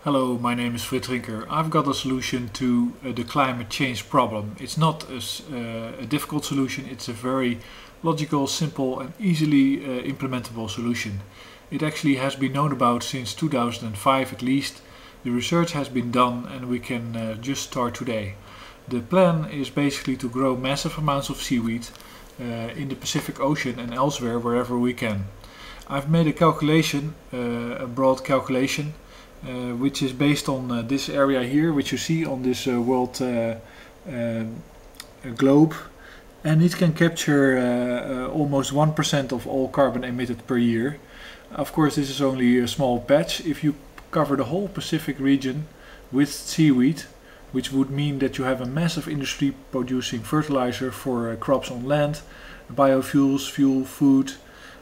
Hello, my name is Fritrinker. I've got a solution to the climate change problem. It's not a difficult solution, it's a very logical, simple and easily implementable solution. It actually has been known about since 2005 at least. The research has been done and we can just start today. The plan is basically to grow massive amounts of seaweed in the Pacific Ocean and elsewhere wherever we can. I've made a calculation, a broad calculation, which is based on this area here, which you see on this world globe, and it can capture almost 1% of all carbon emitted per year. Of course, this is only a small patch. If you cover the whole Pacific region with seaweed, which would mean that you have a massive industry producing fertilizer for crops on land, biofuels, fuel, food,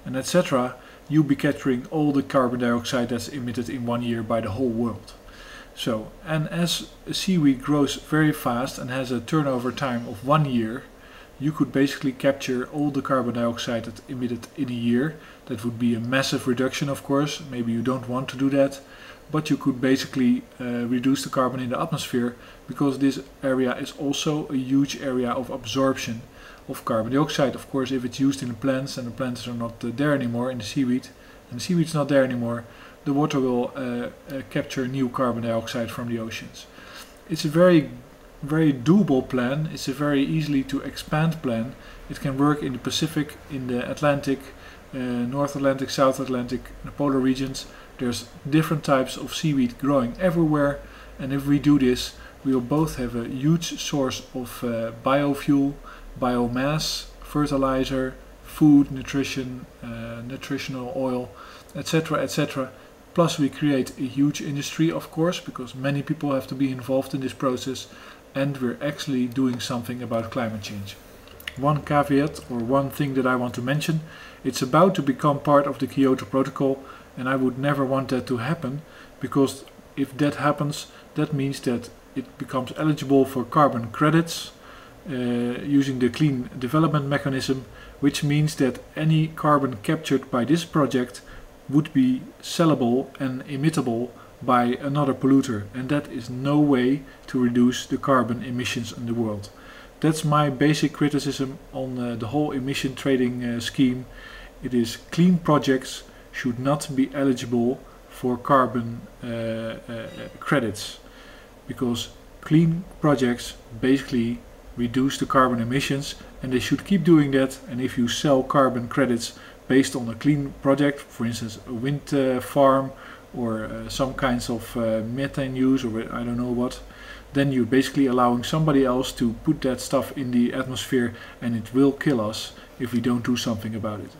and etc., you'll be capturing all the carbon dioxide that's emitted in 1 year by the whole world. So, and as seaweed grows very fast and has a turnover time of 1 year, you could basically capture all the carbon dioxide that's emitted in a year. That would be a massive reduction, of course. Maybe you don't want to do that, but you could basically reduce the carbon in the atmosphere, because this area is also a huge area of absorption of carbon dioxide. Of course, if it's used in the plants and the plants are not there anymore in the seaweed, and the seaweed's not there anymore, the water will capture new carbon dioxide from the oceans. It's a very doable plan. It's a very easily to expand plan. It can work in the Pacific, in the Atlantic, North Atlantic, South Atlantic, the polar regions. There's different types of seaweed growing everywhere, and if we do this, we will both have a huge source of biofuel, biomass, fertilizer, food, nutrition, nutritional oil, etc., etc. Plus we create a huge industry, of course, because many people have to be involved in this process, and we're actually doing something about climate change. One caveat, or one thing that I want to mention: it's about to become part of the Kyoto Protocol, and I would never want that to happen, because if that happens, that means that it becomes eligible for carbon credits using the clean development mechanism, which means that any carbon captured by this project would be sellable and emittable by another polluter, and that is no way to reduce the carbon emissions in the world. That's my basic criticism on the whole emission trading scheme. It is clean projects should not be eligible for carbon credits, because clean projects basically reduce the carbon emissions, and they should keep doing that. And if you sell carbon credits based on a clean project, for instance a wind farm or some kinds of methane use, or I don't know what, then you're basically allowing somebody else to put that stuff in the atmosphere, and it will kill us if we don't do something about it.